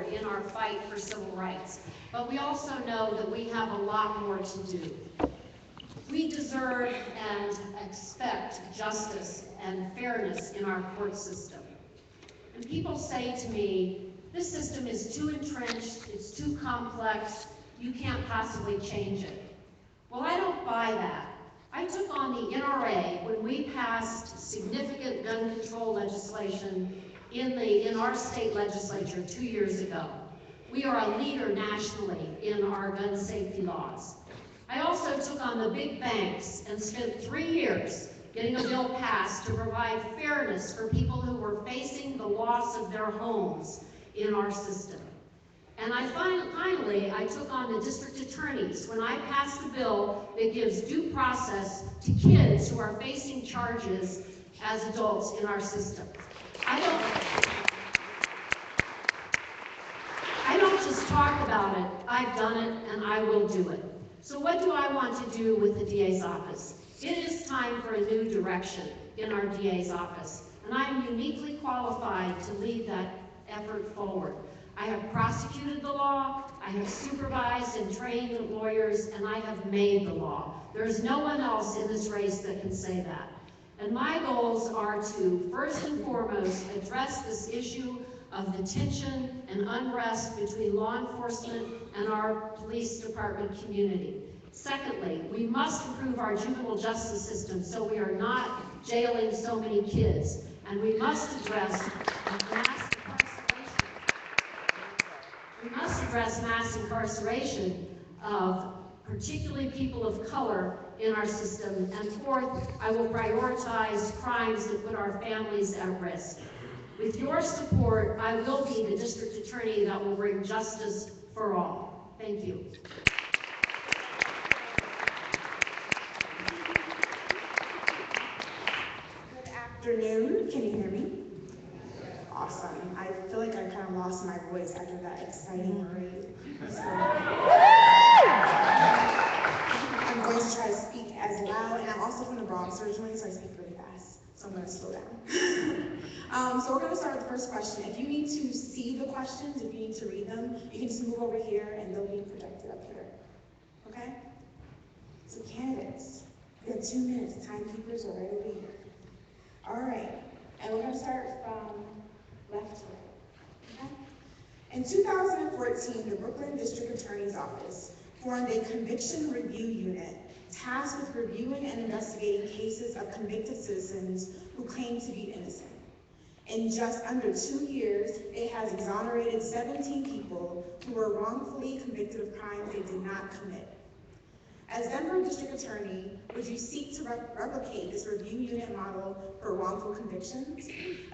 forward in our fight for civil rights. But we also know that we have a lot more to do. We deserve and expect justice and fairness in our court system. And people say to me, this system is too entrenched, it's too complex, you can't possibly change it. Well, I don't buy that. I took on the NRA when we passed significant gun control legislation in our state legislature 2 years ago. We are a leader nationally in our gun safety laws. I also took on the big banks and spent 3 years getting a bill passed to provide fairness for people who were facing the loss of their homes in our system. And finally, I took on the district attorneys when I passed a bill that gives due process to kids who are facing charges as adults in our system. I don't just talk about it, I've done it and I will do it. So what do I want to do with the DA's office? It is time for a new direction in our DA's office, and I am uniquely qualified to lead that effort forward. I have prosecuted the law, I have supervised and trained the lawyers, and I have made the law. There is no one else in this race that can say that. And my goals are to, first and foremost, address this issue of the tension and unrest between law enforcement and our police department community. Secondly, we must improve our juvenile justice system so we are not jailing so many kids. And we must address mass incarceration of particularly people of color in our system. And fourth, I will prioritize crimes that put our families at risk. With your support, I will be the district attorney that will bring justice for all. Thank you. Good afternoon. Can you hear me? Awesome. I feel like I kind of lost my voice after that exciting parade. So, I'm going to try to speak as loud, and I'm also from the Bronx originally, so I speak really fast. So I'm going to slow down. So we're going to start with the first question. If you need to see the questions, if you need to read them, you can just move over here, and they'll be projected up here. Okay? So candidates, you have 2 minutes. Timekeepers are right over here. All right. And we're going to start from left to right. Okay? In 2014, the Brooklyn District Attorney's Office formed a conviction review unit tasked with reviewing and investigating cases of convicted citizens who claim to be innocent. In just under 2 years, it has exonerated 17 people who were wrongfully convicted of crimes they did not commit. As Denver District Attorney, would you seek to replicate this review unit model for wrongful convictions?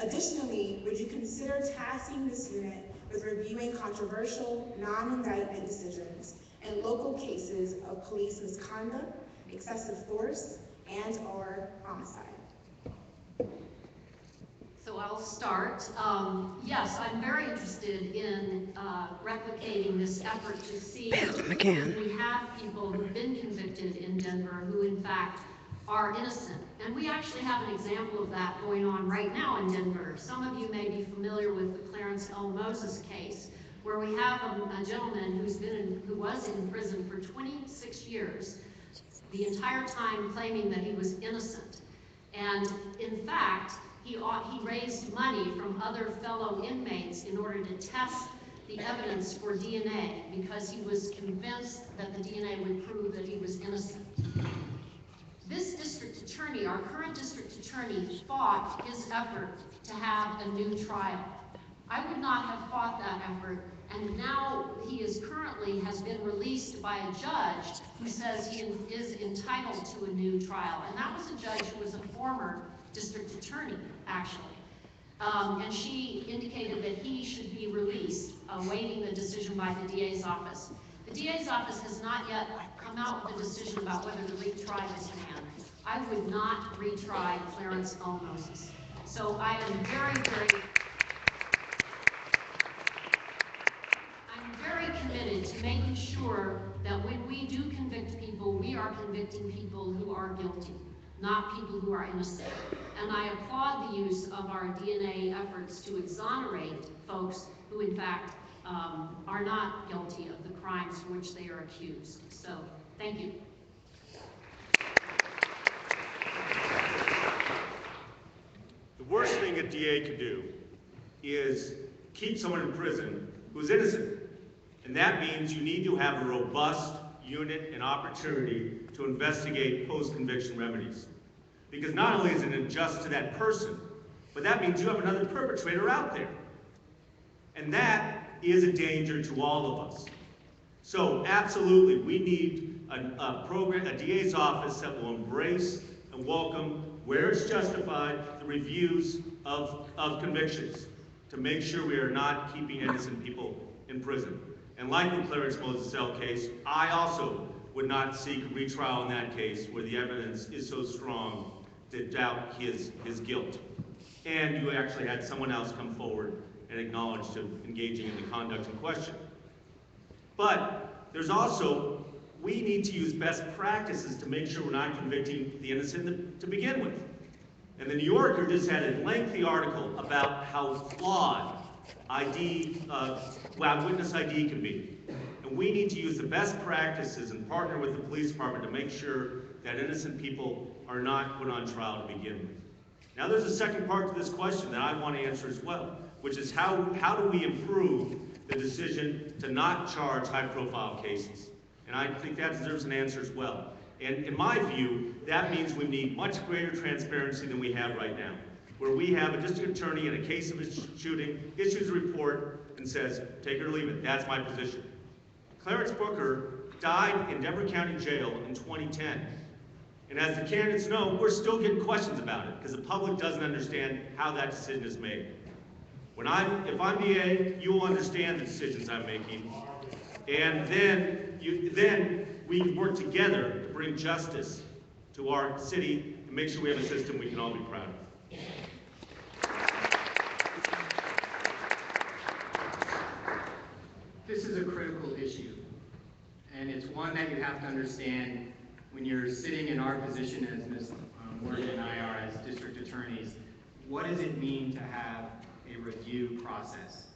Additionally, would you consider tasking this unit with reviewing controversial, non-indictment decisions in local cases of police misconduct, excessive force, and/or homicide? So I'll start. Yes, I'm very interested in replicating this effort to see if we have people who've been convicted in Denver who in fact are innocent. And we actually have an example of that going on right now in Denver. Some of you may be familiar with the Clarence L. Moses case, where we have a gentleman who was in prison for 26 years, the entire time claiming that he was innocent. And in fact, he raised money from other fellow inmates in order to test the evidence for DNA because he was convinced that the DNA would prove that he was innocent. This district attorney, our current district attorney, fought his effort to have a new trial. I would not have fought that effort, and now he currently has been released by a judge who says he is entitled to a new trial. And that was a judge who was a former district attorney, actually. And she indicated that he should be released, awaiting the decision by the DA's office. The DA's office has not yet come out with a decision about whether to retry this man. I would not retry Clarence L. Moses. So I am very committed to making sure that when we do convict people, we are convicting people who are guilty, not people who are innocent. And I applaud the use of our DNA efforts to exonerate folks who in fact are not guilty of the crimes for which they are accused. So, thank you. The worst thing a DA could do is keep someone in prison who's innocent. And that means you need to have a robust unit and opportunity to investigate post-conviction remedies. Because not only is it unjust to that person, but that means you have another perpetrator out there. And that is a danger to all of us. So absolutely, we need a program, a DA's office that will embrace and welcome, where it's justified, the reviews of convictions to make sure we are not keeping innocent people in prison. And like the Clarence Moses L case, I also would not seek a retrial in that case where the evidence is so strong to doubt his guilt. And you actually had someone else come forward and acknowledge to engaging in the conduct in question. But there's also, we need to use best practices to make sure we're not convicting the innocent to begin with. And the New Yorker just had a lengthy article about how flawed witness ID can be. And we need to use the best practices and partner with the police department to make sure that innocent people are not put on trial to begin with. Now there's a second part to this question that I want to answer as well, which is how do we improve the decision to not charge high-profile cases? And I think that deserves an answer as well. And in my view, that means we need much greater transparency than we have right now, where we have a district attorney in a case of a shooting, issues a report, and says, take it or leave it, that's my position. Clarence Booker died in Denver County Jail in 2010. And as the candidates know, we're still getting questions about it, because the public doesn't understand how that decision is made. If I'm DA, you will understand the decisions I'm making, and then we work together to bring justice to our city and make sure we have a system we can all be proud of. This is a critical issue, and it's one that you have to understand when you're sitting in our position as Ms. Morgan and I are as district attorneys. What does it mean to have a review process?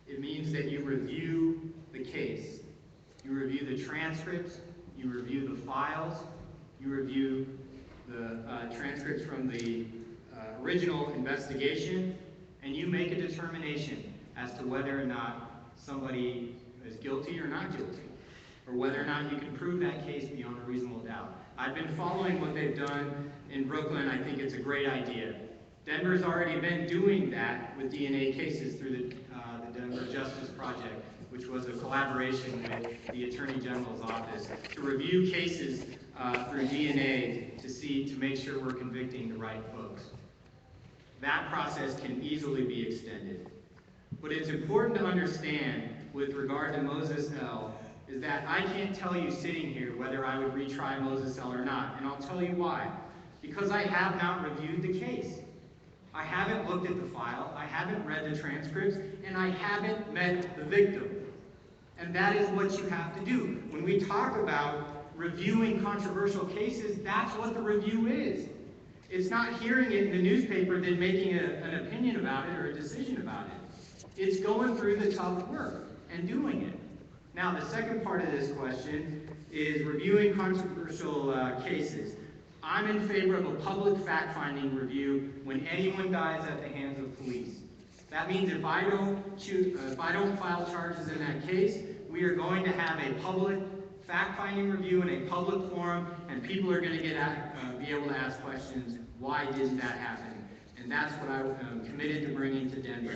It means that you review the case, you review the transcripts, you review the files, you review the transcripts from the original investigation, and you make a determination as to whether or not somebody is guilty or not guilty, or whether or not you can prove that case beyond a reasonable doubt. I've been following what they've done in Brooklyn. I think it's a great idea. Denver's already been doing that with DNA cases through the Denver Justice Project, which was a collaboration with the Attorney General's office to review cases through DNA to make sure we're convicting the right folks. That process can easily be extended. But it's important to understand with regard to Moses L. is that I can't tell you sitting here whether I would retry Moses L. or not, and I'll tell you why. Because I have not reviewed the case. I haven't looked at the file, I haven't read the transcripts, and I haven't met the victim. And that is what you have to do. When we talk about reviewing controversial cases, that's what the review is. It's not hearing it in the newspaper, then making an opinion about it or a decision about it. It's going through the tough work and doing it. Now, the second part of this question is reviewing controversial cases. I'm in favor of a public fact-finding review when anyone dies at the hands of police. That means if I don't file charges in that case, we are going to have a public fact-finding review in a public forum, and people are going to be able to ask questions, why didn't that happen? And that's what I'm committed to bringing to Denver.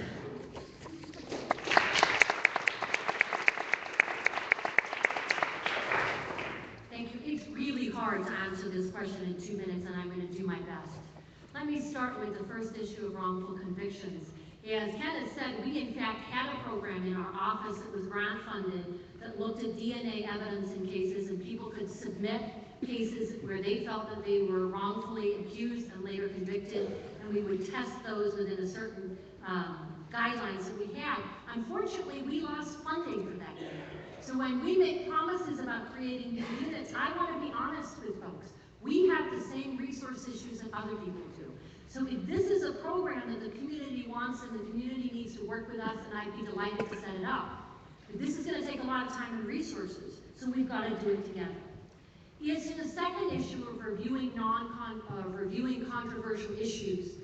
Thank you. It's really hard to answer this question in 2 minutes, and I'm going to do my best. Let me start with the first issue of wrongful convictions. As Kenneth said, we in fact had a program in our office that was grant funded that looked at DNA evidence in cases, and people could submit cases where they felt that they were wrongfully accused and later convicted, and we would test those within a certain guidelines that we had. Unfortunately, we lost funding for that unit. So when we make promises about creating new units, I want to be honest with folks. We have the same resource issues that other people do. So if this is a program that the community wants and the community needs to work with us, and I'd be delighted to set it up. But this is going to take a lot of time and resources, so we've got to do it together. Yes, in the second issue of reviewing controversial issues,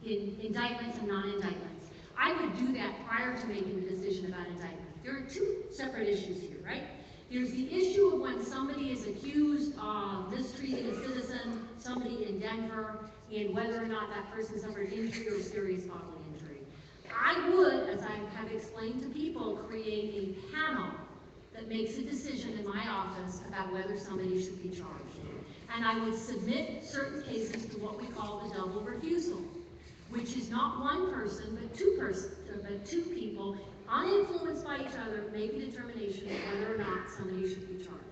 in indictments and non-indictments, I would do that prior to making a decision about indictment. There are two separate issues here, right? There's the issue of when somebody is accused of mistreating a citizen, somebody in Denver, and whether or not that person suffered injury or serious bodily injury. I would, as I have explained to people, create a panel that makes a decision in my office about whether somebody should be charged. And I would submit certain cases to what we call the double refusal, which is not one person, but two people, uninfluenced by each other, make a determination of whether or not somebody should be charged.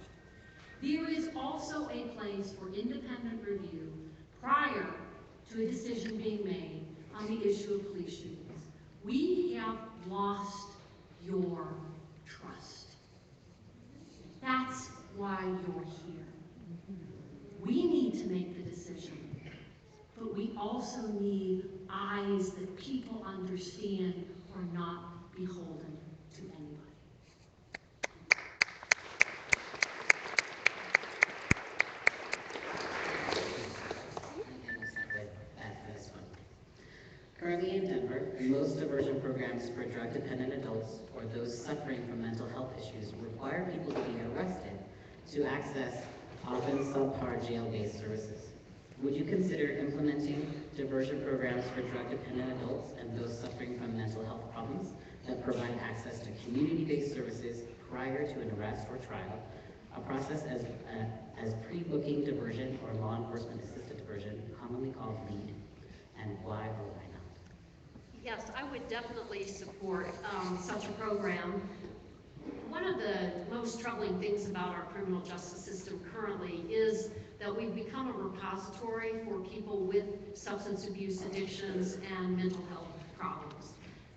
There is also a place for independent review prior to a decision being made on the issue of police shootings. We have lost your trust. That's why you're here. We need to make the decision, but we also need eyes that people understand are not beholden to anybody. Currently in Denver, most diversion programs for drug-dependent adults or those suffering from mental health issues require people to be arrested to access often subpar jail-based services. Would you consider implementing diversion programs for drug-dependent adults and those suffering from mental health problems that provide access to community-based services prior to an arrest or trial, a process as pre-booking diversion or law enforcement-assisted diversion, commonly called LEAD, and why or why not? Yes, I would definitely support such a program. One of the most troubling things about our criminal justice system currently is that we've become a repository for people with substance abuse addictions and mental health problems.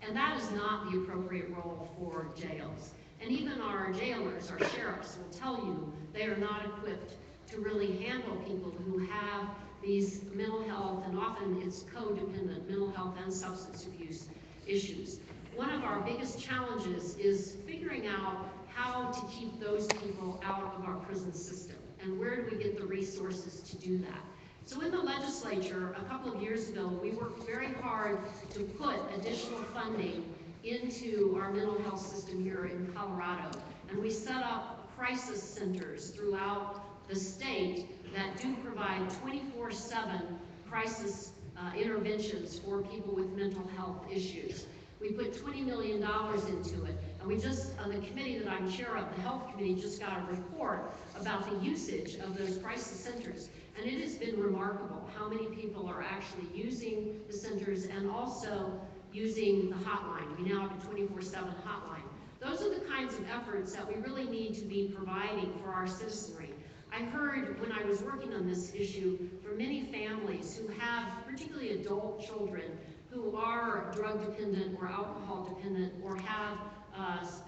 And that is not the appropriate role for jails. And even our jailers, our sheriffs, will tell you they are not equipped to really handle people who have these mental health, and often it's codependent mental health and substance abuse issues. One of our biggest challenges is figuring out how to keep those people out of our prison system, and where do we get the resources to do that. So in the legislature, a couple of years ago, we worked very hard to put additional funding into our mental health system here in Colorado, and we set up crisis centers throughout the state that do provide 24/7 crisis interventions for people with mental health issues. We put $20 million into it, and we just, the committee that I'm chair of, the health committee, just got a report about the usage of those crisis centers, and it has been remarkable how many people are actually using the centers and also using the hotline. We now have a 24/7 hotline. Those are the kinds of efforts that we really need to be providing for our citizenry. I heard when I was working on this issue from many families who have, particularly adult children, who are drug dependent or alcohol dependent or have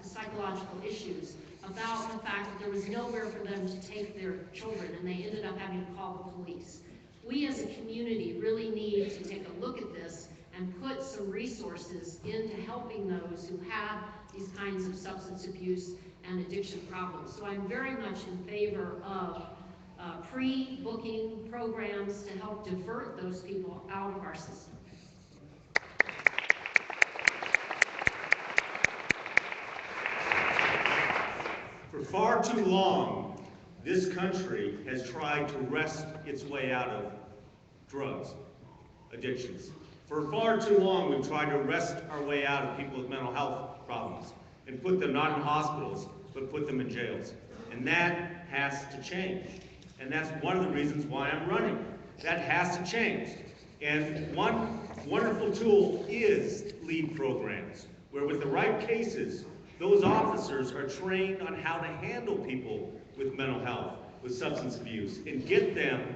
psychological issues, about the fact that there was nowhere for them to take their children and they ended up having to call the police. We as a community really need to take a look at this and put some resources into helping those who have these kinds of substance abuse and addiction problems. So I'm very much in favor of pre-booking programs to help divert those people out of our system. For far too long, this country has tried to wrest its way out of drugs, addictions. For far too long, we've tried to wrest our way out of people with mental health problems and put them not in hospitals, but put them in jails. And that has to change. And that's one of the reasons why I'm running. That has to change. And one wonderful tool is LEAD programs, where with the right cases, those officers are trained on how to handle people with mental health, with substance abuse, and get them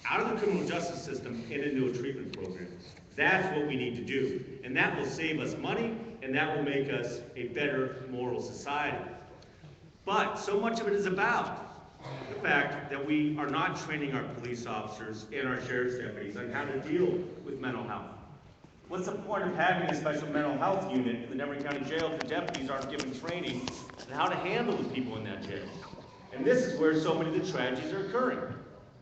out of the criminal justice system and into a treatment program. That's what we need to do. And that will save us money, and that will make us a better moral society. But so much of it is about the fact that we are not training our police officers and our sheriff's deputies on how to deal with mental health. What's the point of having a special mental health unit in the Denver County Jail if the deputies aren't given training on how to handle the people in that jail? And this is where so many of the tragedies are occurring.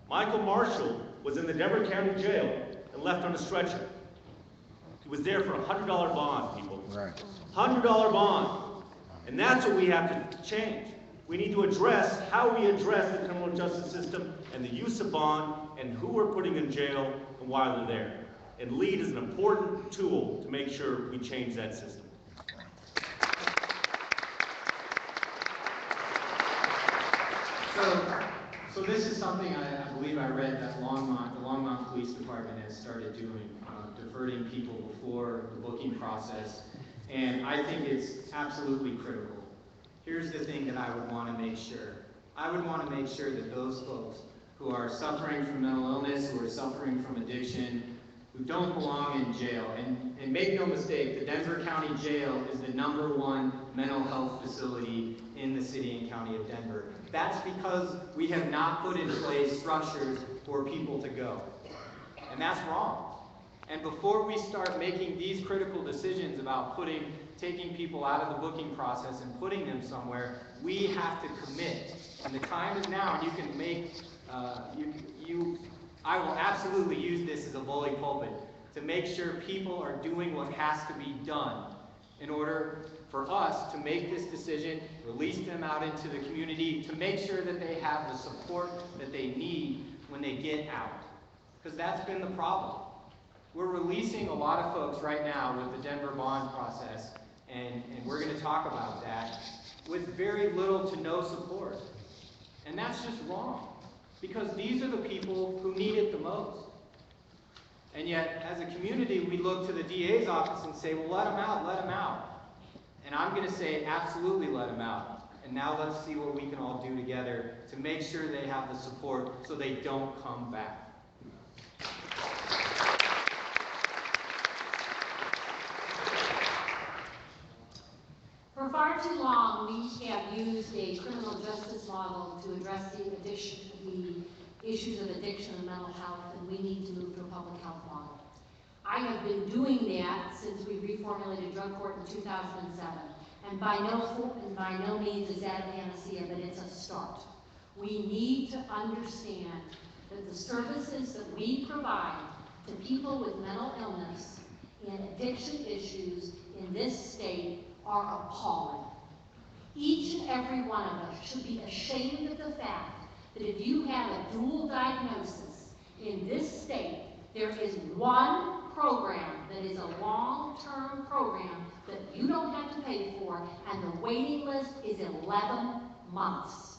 Michael Marshall was in the Denver County Jail and left on a stretcher. He was there for a $100 bond, people. Right. $100 bond. And that's what we have to change. We need to address how we address the criminal justice system and the use of bond and who we're putting in jail and why they're there. And LEAD is an important tool to make sure we change that system. So this is something I believe I read that the Longmont Police Department has started doing, diverting people before the booking process, and I think it's absolutely critical. Here's the thing that I would want to make sure. I would want to make sure that those folks who are suffering from mental illness, who are suffering from addiction, who don't belong in jail, and make no mistake, the Denver County Jail is the #1 mental health facility in the city and county of Denver. That's because we have not put in place structures for people to go. And that's wrong. And before we start making these critical decisions about taking people out of the booking process and putting them somewhere, we have to commit. And the time is now, and you can make, I will absolutely use this as a bully pulpit to make sure people are doing what has to be done in order for us to make this decision, release them out into the community, to make sure that they have the support that they need when they get out. Because that's been the problem. We're releasing a lot of folks right now with the Denver bond process, and we're going to talk about that, with very little to no support. And that's just wrong, because these are the people who need it the most. And yet, as a community, we look to the DA's office and say, well, let them out, let them out. And I'm going to say, absolutely let them out. And now let's see what we can all do together to make sure they have the support so they don't come back. For far too long, we have used a criminal justice model to address the issues of addiction and mental health, and we need to move to a public health model. I have been doing that since we reformulated drug court in 2007, and by no means is that a panacea, but it's a start. We need to understand that the services that we provide to people with mental illness and addiction issues in this state are appalling. Each and every one of us should be ashamed of the fact that if you have a dual diagnosis in this state, there is one program that is a long-term program that you don't have to pay for, and the waiting list is 11 months.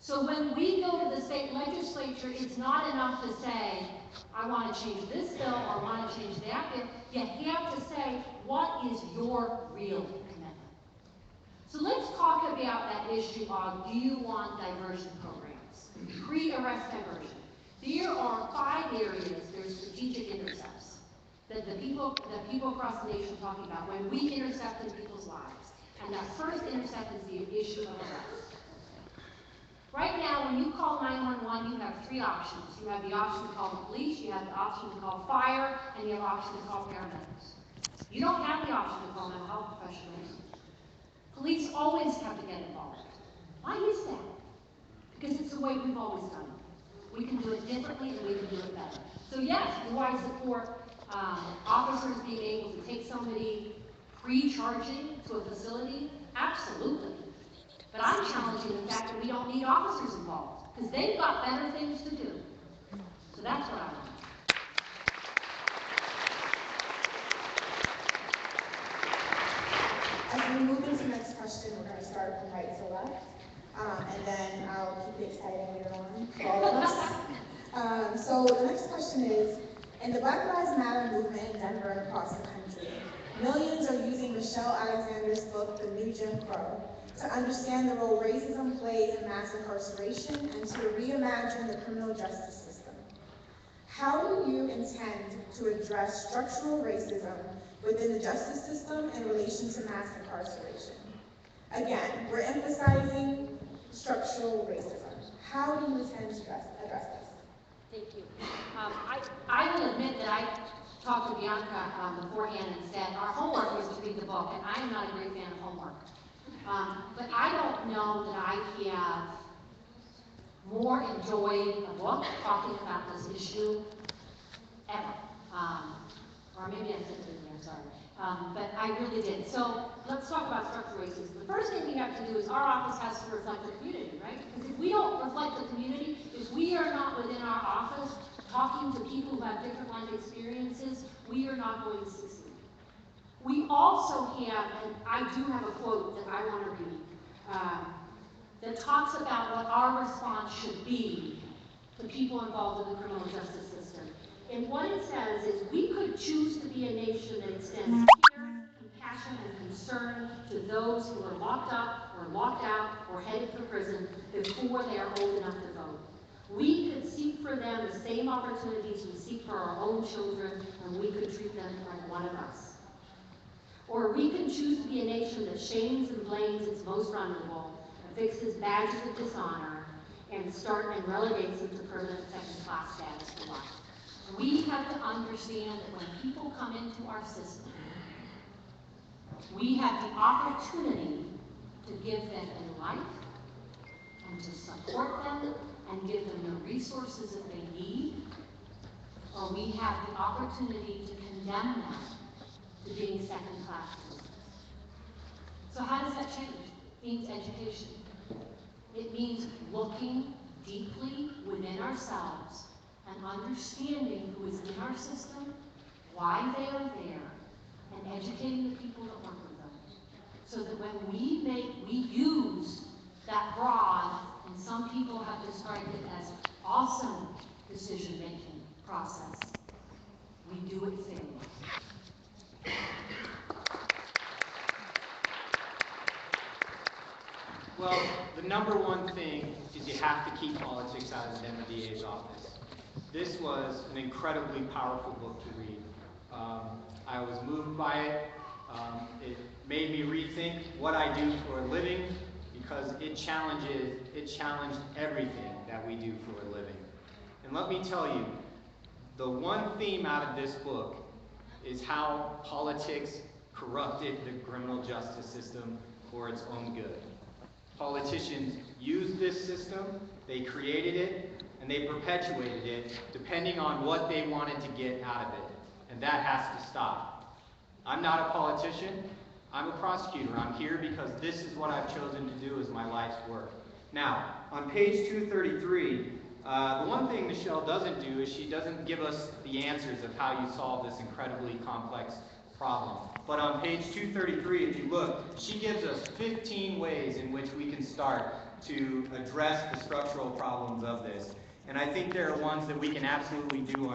So when we go to the state legislature, it's not enough to say, I want to change this bill or I want to change that bill. You have to say, what is your real commitment? So let's talk about that issue of, do you want diversion programs? Pre-arrest diversion. There are 5 areas, there's strategic intercepts, that the people across the nation are talking about when we intercept in people's lives. And that first intercept is the issue of arrest. Right now, when you call 911, you have 3 options. You have the option to call the police, you have the option to call fire, and you have the option to call paramedics. You don't have the option to call mental health professionals. Police always have to get involved. Why is that? Because it's the way we've always done it. We can do it differently and we can do it better. So yes, do I support officers being able to take somebody pre-charging to a facility? Absolutely. But I'm challenging the fact that we don't need officers involved, because they've got better things to do. So that's what I want. As we move into the next question, we're going to start from right to left, and then I'll keep it exciting later on for all of us. So the next question is, in the Black Lives Matter movement in Denver and across the country, millions are using Michelle Alexander's book, The New Jim Crow, to understand the role racism plays in mass incarceration and to reimagine the criminal justice system. How do you intend to address structural racism within the justice system in relation to mass incarceration? Again, we're emphasizing structural racism. How do you intend to address this? Thank you. I will admit that I talked to Bianca beforehand and said our homework was to read the book, and I am not a great fan of homework. But I don't know that I have more enjoyed a book talking about this issue ever. Or maybe I said it, I'm sorry. But I really did. So let's talk about structural racism. The first thing we have to do is our office has to reflect the community, right? Because if we don't reflect the community, if we are not within our office talking to people who have different life experiences, we are not going to succeed. We also have, and I do have a quote that I want to read, that talks about what our response should be to people involved in the criminal justice system. And what it says is, we could choose to be a nation that extends care, compassion, and concern to those who are locked up, or locked out, or headed for prison before they are old enough to vote. We could seek for them the same opportunities we seek for our own children, and we could treat them like one of us. Or we can choose to be a nation that shames and blames its most vulnerable, affixes badges of dishonor, and relegates them to permanent second-class status for life. We have to understand that when people come into our system, we have the opportunity to give them a life, and to support them, and give them the resources that they need, or we have the opportunity to condemn them to being second-class citizens. So how does that change? It means education. It means looking deeply within ourselves and understanding who is in our system, why they are there, and educating the people that work with them. So that when we use that broad, and some people have described it as awesome decision-making process, we do it fairly. Well, the number one thing is you have to keep politics out of the Denver DA's office. This was an incredibly powerful book to read. I was moved by it. It made me rethink what I do for a living, because it challenged everything that we do for a living. And let me tell you, the one theme out of this book is how politics corrupted the criminal justice system for its own good. Politicians used this system, they created it, and they perpetuated it depending on what they wanted to get out of it. And that has to stop. I'm not a politician, I'm a prosecutor. I'm here because this is what I've chosen to do as my life's work. Now, on page 233, the one thing Michelle doesn't do is she doesn't give us the answers of how you solve this incredibly complex problem. But on page 233, if you look, she gives us 15 ways in which we can start to address the structural problems of this. And I think there are ones that we can absolutely do on